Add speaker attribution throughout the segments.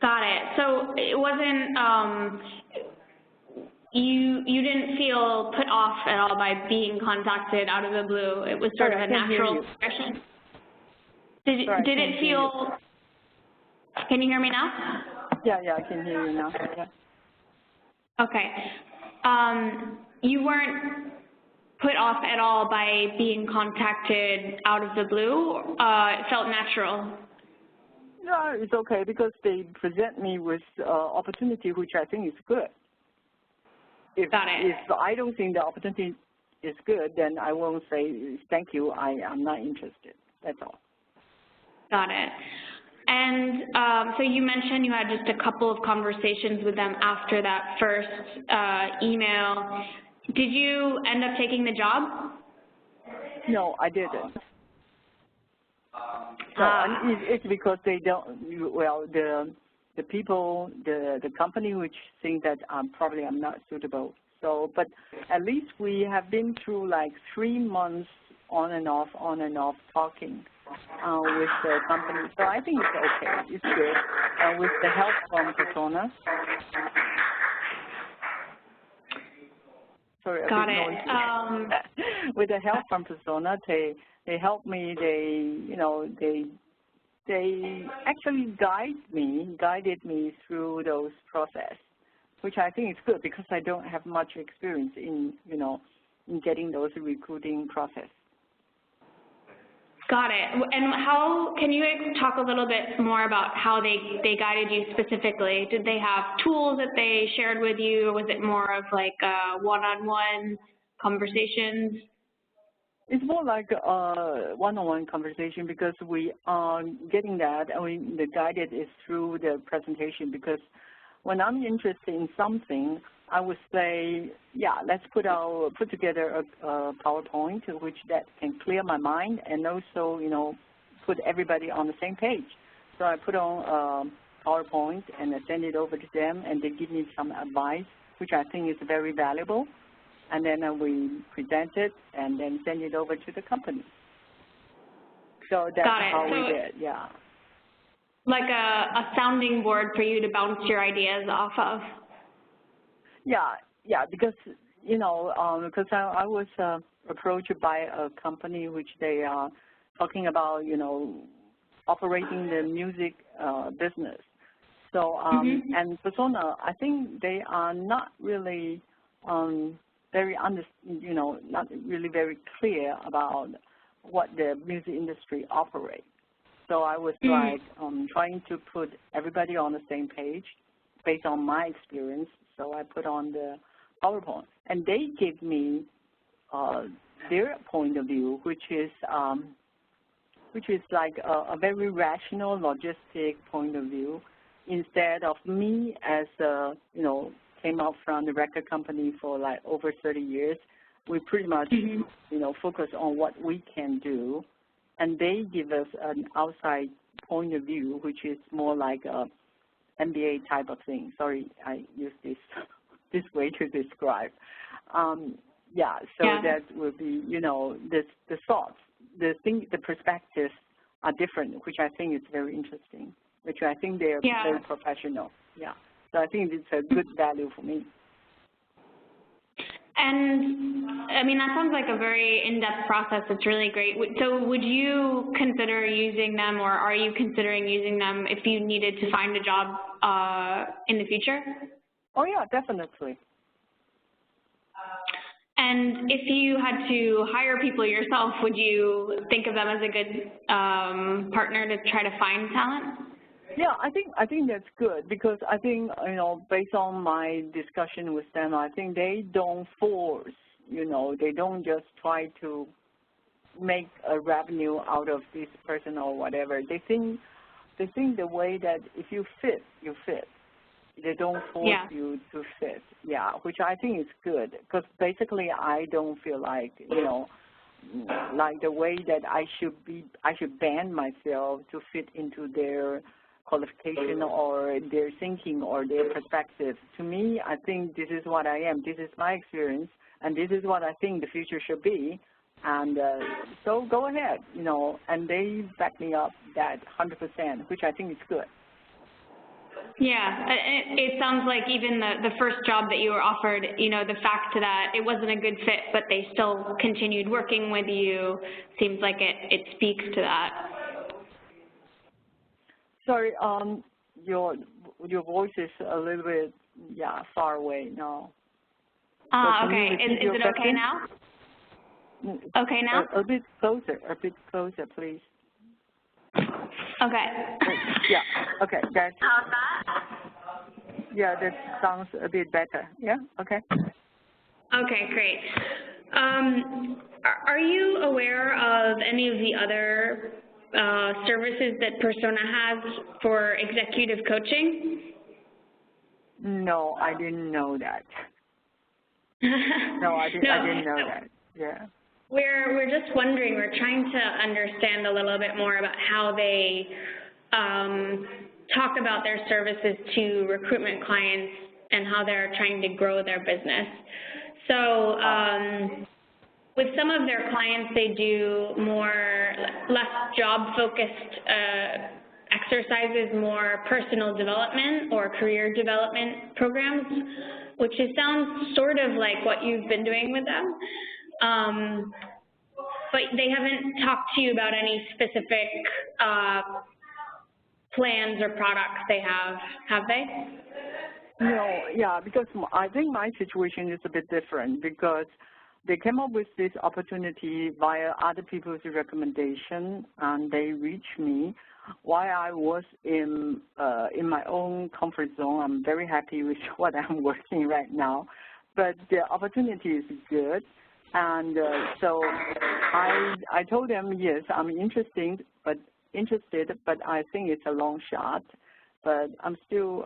Speaker 1: Got it. So it wasn't, you didn't feel put off at all by being contacted out of the blue. It was sort of a natural progression. Did it feel, can you hear me now?
Speaker 2: Yeah, I can hear you now. Yeah.
Speaker 1: Okay. You weren't put off at all by being contacted out of the blue? It felt natural?
Speaker 2: No, it's okay because they present me with opportunity, which I think is good.
Speaker 1: Got it.
Speaker 2: If I don't think the opportunity is good, then I won't say thank you, I'm not interested. That's all.
Speaker 1: Got it. And so you mentioned you had just a couple of conversations with them after that first email. Did you end up taking the job?
Speaker 2: No, I didn't. It's because they don't, well, the people, the company which think that probably I'm not suitable. So, but at least we have been through like 3 months on and off talking with the company. So I think it's okay, it's good. With the help from Persona. Sorry,
Speaker 1: got it.
Speaker 2: With the help from Persona, they helped me. They actually guided me through those process, which I think is good because I don't have much experience in in getting those recruiting process.
Speaker 1: Got it. And how, can you talk a little bit more about how they guided you specifically? Did they have tools that they shared with you, or was it more of like one-on-one conversations?
Speaker 2: It's more like a one-on-one conversation because we are getting that. I mean, the guided is through the presentation because when I'm interested in something, I would say, yeah, let's put together a PowerPoint which that can clear my mind and also, put everybody on the same page. So I put on PowerPoint and I send it over to them, and they give me some advice, which I think is very valuable. And then we present it and then send it over to the company. So that's how we did, yeah.
Speaker 1: Like a sounding board for you to bounce your ideas off of.
Speaker 2: Yeah, because because I was approached by a company which they are talking about, operating the music business. So and Persona, I think they are not really not really very clear about what the music industry operates. So I was like trying to put everybody on the same page based on my experience. So I put on the PowerPoint, and they give me their point of view, which is like a very rational, logistic point of view, instead of me as came out from the record company for like over 30 years. We pretty much focus on what we can do, and they give us an outside point of view, which is more like a MBA type of thing. Sorry, I use this way to describe. That will be, the thoughts, the perspectives are different, which I think is very interesting, which I think they're very professional. Yeah. So I think it's a good value for me.
Speaker 1: And, I mean, that sounds like a very in-depth process. It's really great. So would you consider using them, or are you considering using them if you needed to find a job in the future?
Speaker 2: Oh, yeah, definitely.
Speaker 1: And if you had to hire people yourself, would you think of them as a good partner to try to find talent?
Speaker 2: Yeah, I think that's good because I think, based on my discussion with them, I think they don't force, they don't just try to make a revenue out of this person or whatever. They think the way that if you fit, you fit. They don't force you to fit, which I think is good because basically I don't feel like, like the way that I should bend myself to fit into their qualification or their thinking or their perspective. To me, I think this is what I am. This is my experience, and this is what I think the future should be. And so go ahead, and they back me up that 100%, which I think is good.
Speaker 1: Yeah, it sounds like even the first job that you were offered, you know, the fact that it wasn't a good fit, but they still continued working with you, seems like it speaks to that.
Speaker 2: Sorry, your voice is a little bit, far away now.
Speaker 1: Okay, is it okay now? Okay now?
Speaker 2: A bit closer, please.
Speaker 1: Okay.
Speaker 2: Yeah, okay, that's...
Speaker 1: How's that?
Speaker 2: Yeah, that sounds a bit better. Yeah, okay.
Speaker 1: Okay, great. Are you aware of any of the other services that Persona has for executive coaching?
Speaker 2: No, I didn't know that. No, I didn't know that. Yeah.
Speaker 1: We're just wondering, we're trying to understand a little bit more about how they talk about their services to recruitment clients and how they're trying to grow their business. So with some of their clients, they do less job-focused exercises, more personal development or career development programs, which sounds sort of like what you've been doing with them. But they haven't talked to you about any specific plans or products they have they?
Speaker 2: No, yeah, because I think my situation is a bit different because they came up with this opportunity via other people's recommendation, and they reached me while I was in my own comfort zone. I'm very happy with what I'm working right now, but the opportunity is good. And so I told them, yes, I'm interested, but I think it's a long shot. But I still,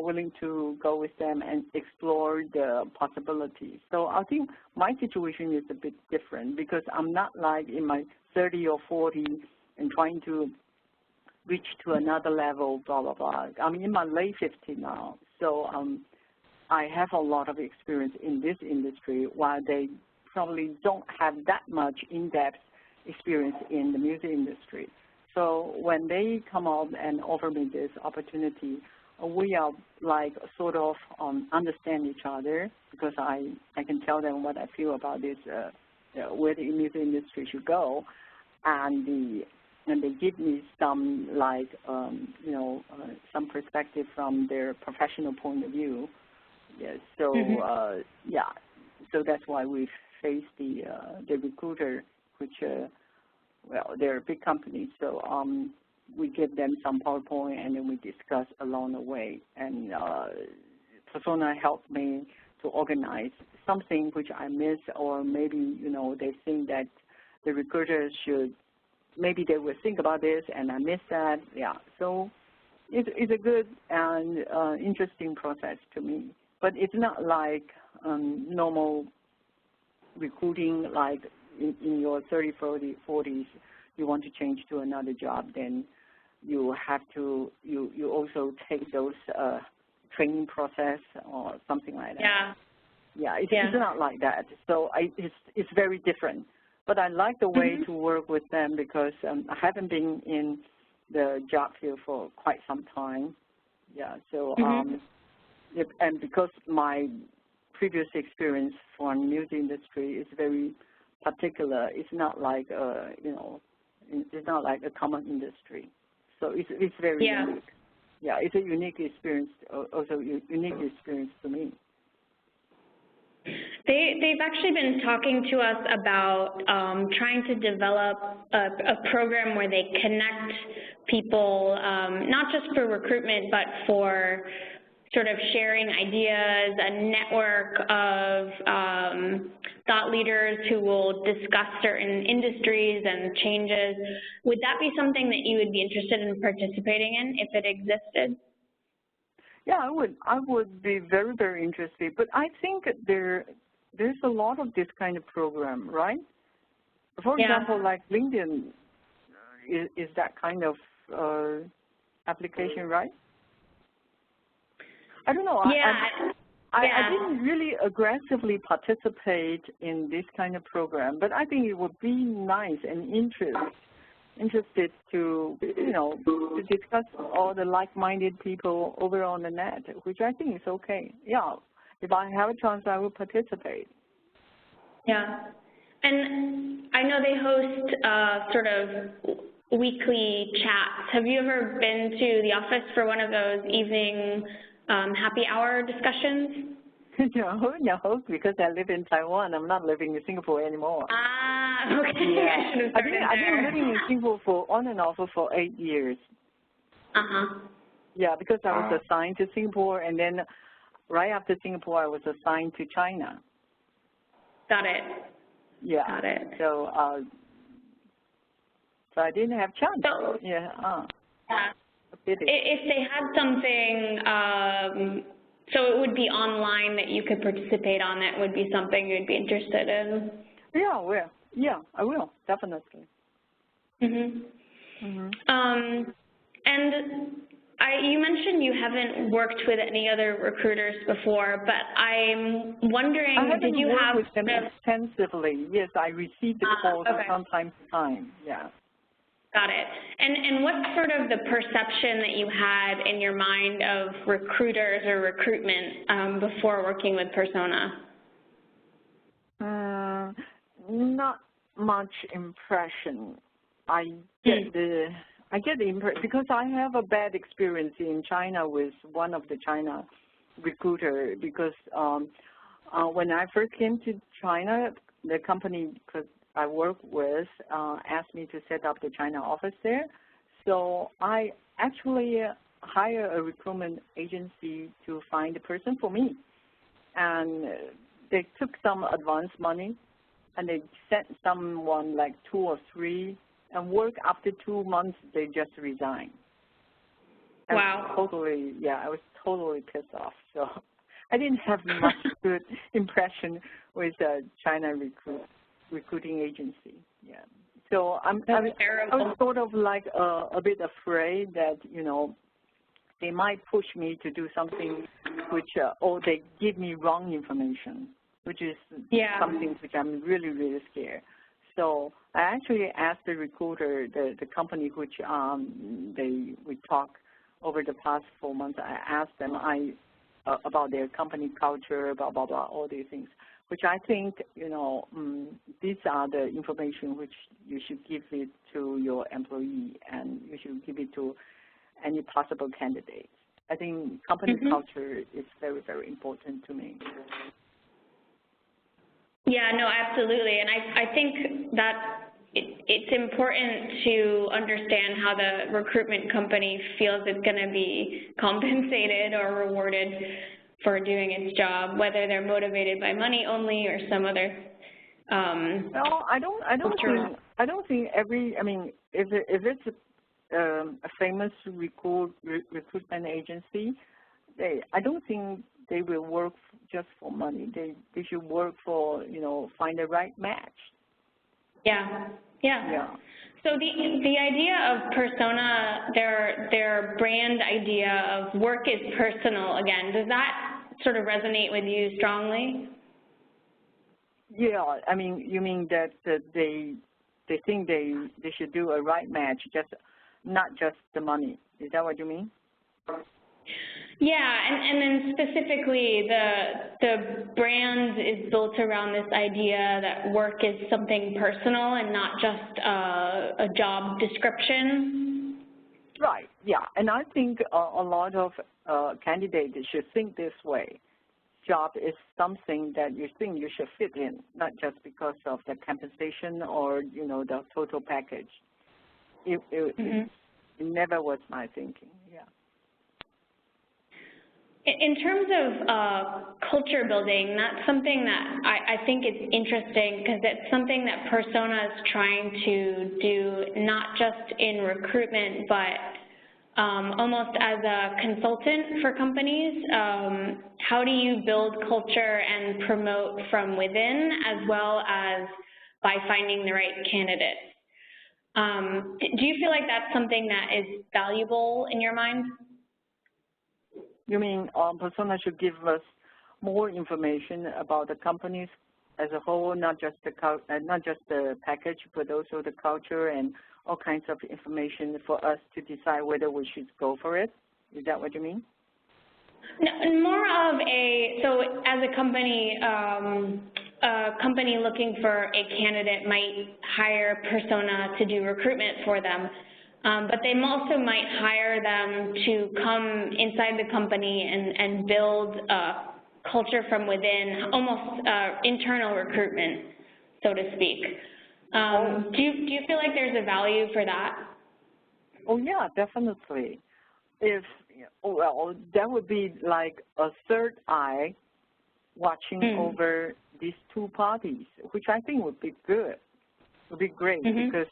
Speaker 2: willing to go with them and explore the possibilities. So I think my situation is a bit different because I'm not like in my 30 or 40 and trying to reach to another level, blah, blah, blah. I'm in my late 50s now. So I have a lot of experience in this industry while they probably don't have that much in-depth experience in the music industry. So when they come up and offer me this opportunity, we are like sort of understand each other because I can tell them what I feel about this, where the music industry should go, and they give me some like some perspective from their professional point of view. Yes, so so that's why we face the recruiter, which. Well, they're a big company, so we give them some PowerPoint and then we discuss along the way. And Persona helped me to organize something which I miss, or maybe, they think that the recruiters should, maybe they will think about this and I miss that. Yeah, so it's a good and interesting process to me. But it's not like normal recruiting, like in your 30, 40, 40s, you want to change to another job, then you have to, you also take those training process or something like that. Yeah, it's not like that. So it's very different. But I like the way to work with them because I haven't been in the job field for quite some time. Yeah, so and because my previous experience from the music industry is very particular. It's not like it's not like a common industry. So it's very unique. Yeah, it's a unique experience. Also, unique experience to me.
Speaker 1: They've actually been talking to us about trying to develop a program where they connect people, not just for recruitment, but for sort of sharing ideas, a network of thought leaders who will discuss certain industries and changes. Would that be something that you would be interested in participating in if it existed?
Speaker 2: Yeah, I would be very, very interested. But I think there's a lot of this kind of program, right? For example, like LinkedIn is that kind of application, right? I don't know. I didn't really aggressively participate in this kind of program, but I think it would be nice and interesting, interested to, to discuss all the like-minded people over on the net, which I think is okay. Yeah, if I have a chance, I will participate.
Speaker 1: Yeah, and I know they host sort of weekly chats. Have you ever been to the office for one of those evening happy hour discussions?
Speaker 2: No, because I live in Taiwan. I'm not living in Singapore anymore.
Speaker 1: Ah, okay.
Speaker 2: Yeah.
Speaker 1: I should have started
Speaker 2: I've been living in Singapore on and off for 8 years.
Speaker 1: Uh-huh.
Speaker 2: Yeah, because I was assigned to Singapore, and then right after Singapore, I was assigned to China.
Speaker 1: Got it.
Speaker 2: Yeah.
Speaker 1: Got it.
Speaker 2: So, so I didn't have chance.
Speaker 1: So,
Speaker 2: yeah.
Speaker 1: If they had something, so it would be online that you could participate on, that would be something you'd be interested in?
Speaker 2: Yeah, I will, definitely.
Speaker 1: And you mentioned you haven't worked with any other recruiters before, but I'm wondering, did you have...
Speaker 2: I haven't worked with them extensively. Yes, I received the calls from time to time, yeah.
Speaker 1: Got it. And what's sort of the perception that you had in your mind of recruiters or recruitment before working with Persona?
Speaker 2: Not much impression. I get the impression, because I have a bad experience in China with one of the China recruiter, because when I first came to China, the company I work with asked me to set up the China office there. So I actually hired a recruitment agency to find a person for me. And they took some advance money, and they sent someone like 2 or 3, and work after 2 months, they just resigned.
Speaker 1: Wow.
Speaker 2: I was totally pissed off. So I didn't have much good impression with China recruiting agency. Yeah. So I was sort of like a bit afraid that, they might push me to do something which, or they give me wrong information, which is something which I'm really, really scared. So I actually asked the recruiter, the company which we talked over the past 4 months, I asked them about their company culture, blah, blah, blah, all these things, which I think, these are the information which you should give it to your employee, and you should give it to any possible candidates. I think company culture is very, very important to me.
Speaker 1: Yeah, no, absolutely. And I think that it's important to understand how the recruitment company feels it's going to be compensated or rewarded for doing its job, whether they're motivated by money only or some other.
Speaker 2: No, I don't think every. I mean, if it's a famous recruitment agency, I don't think they will work just for money. They should work for, find the right match.
Speaker 1: Yeah. So the idea of Persona, their brand idea of work is personal again, does that sort of resonate with you strongly?
Speaker 2: Yeah, I mean, you mean that they think they should do a right match, not just the money. Is that what you mean?
Speaker 1: Yeah, and then specifically the brand is built around this idea that work is something personal and not just a job description.
Speaker 2: Right, yeah, and I think a lot of candidates should think this way. Job is something that you think you should fit in, not just because of the compensation or, the total package. It never was my thinking, yeah.
Speaker 1: In terms of culture building, that's something that I think is interesting because it's something that Persona is trying to do not just in recruitment, but almost as a consultant for companies. How do you build culture and promote from within as well as by finding the right candidates? Do you feel like that's something that is valuable in your mind?
Speaker 2: You mean Persona should give us more information about the companies as a whole, not just the package, but also the culture and all kinds of information for us to decide whether we should go for it. Is that what you mean?
Speaker 1: No, more of so as a company looking for a candidate might hire a persona to do recruitment for them, but they also might hire them to come inside the company and build culture from within, almost internal recruitment, so to speak. Do you feel like there's a value for that?
Speaker 2: Oh yeah, definitely. Well, that would be like a third eye watching over these two parties, which I think would be good. Would be great because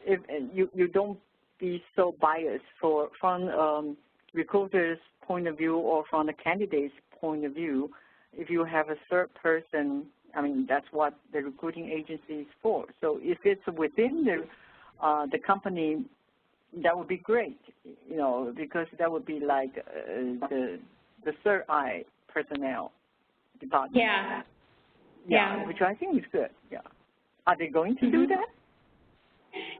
Speaker 2: if you don't be so biased from recruiter's point of view or from the candidate's point of view. If you have a third person, I mean, that's what the recruiting agency is for. So if it's within the company, that would be great, because that would be like the third eye personnel department.
Speaker 1: Yeah.
Speaker 2: Which I think is good. Yeah. Are they going to do that?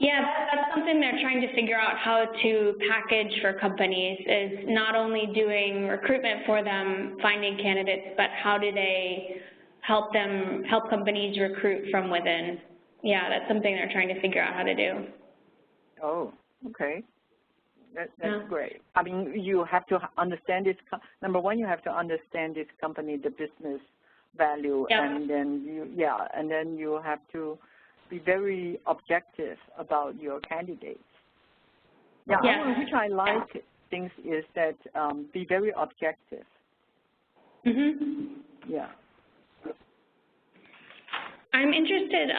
Speaker 1: Yeah, that's something they're trying to figure out how to package for companies, is not only doing recruitment for them, finding candidates, but how do they help companies recruit from within. Yeah, that's something they're trying to figure out how to do.
Speaker 2: Oh, okay. That's great. I mean, you have to understand this. Number one, you have to understand this company, the business value, and then you have to be very objective about your candidates. Which I like things is that be very objective. Yeah.
Speaker 1: I'm interested,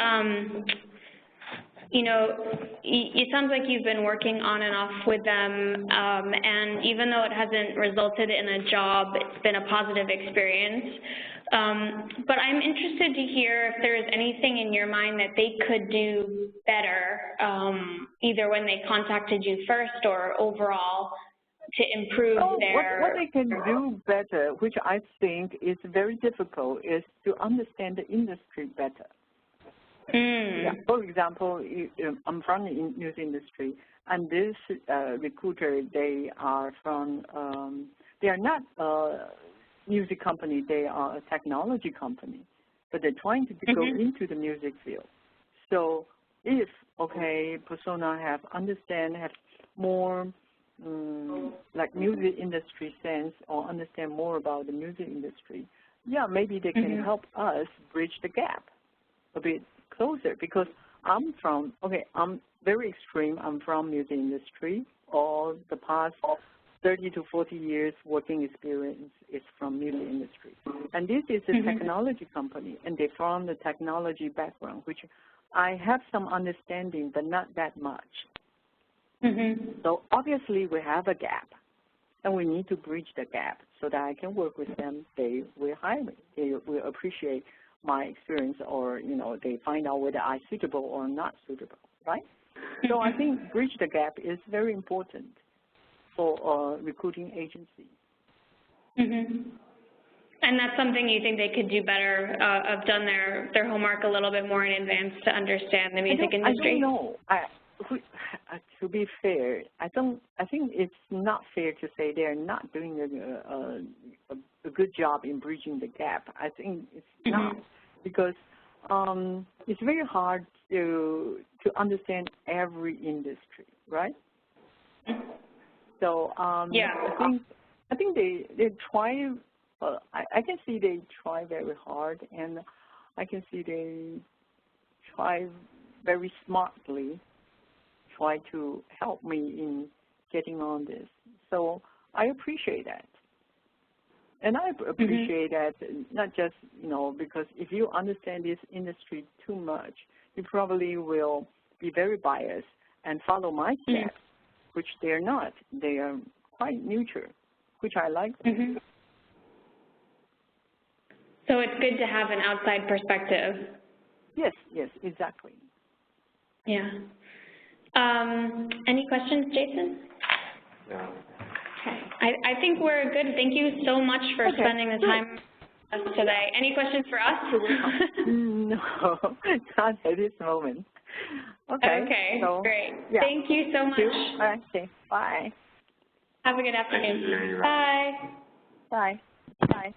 Speaker 1: it sounds like you've been working on and off with them, and even though it hasn't resulted in a job, it's been a positive experience. But I'm interested to hear if there is anything in your mind that they could do better, either when they contacted you first or overall, to improve their...
Speaker 2: What they can do better, which I think is very difficult, is to understand the industry better. Yeah. For example, I'm from the news industry, and this recruiter, they are from, they are not a music company, they are a technology company, but they're trying to go into the music field. So if, persona have more like music industry sense or understand more about the music industry, maybe they can help us bridge the gap a bit closer, because I'm very extreme. I'm from music industry. All the past 30 to 40 years working experience is from music industry. And this is a technology company, and they're from the technology background, which I have some understanding, but not that much. So obviously we have a gap, and we need to bridge the gap so that I can work with them. They will hire me. They will appreciate my experience, or they find out whether I'm suitable or not suitable, right? So I think bridge the gap is very important for a recruiting agency.
Speaker 1: And that's something you think they could do better, have done their homework a little bit more in advance to understand the music industry?
Speaker 2: I don't know. To be fair, I think it's not fair to say they're not doing a good job in bridging the gap. I think it's not, because it's very hard to understand every industry, right? So I think they try. I can see they try very hard, and I can see they try very smartly. Try to help me in getting on this. So I appreciate that. And I appreciate that not just, because if you understand this industry too much, you probably will be very biased and follow my steps, which they're not. They are quite neutral, which I like.
Speaker 1: So it's good to have an outside perspective.
Speaker 2: Yes, exactly.
Speaker 1: Yeah. Any questions, Jason?
Speaker 3: No.
Speaker 1: Okay. I think we're good. Thank you so much for spending the time with us today. Any questions for us?
Speaker 2: No, not at this moment. Okay.
Speaker 1: Okay,
Speaker 2: so,
Speaker 1: great.
Speaker 2: Yeah.
Speaker 1: Thank you so much.
Speaker 2: Okay, bye.
Speaker 1: Have a good afternoon. Bye.
Speaker 2: Bye. Bye.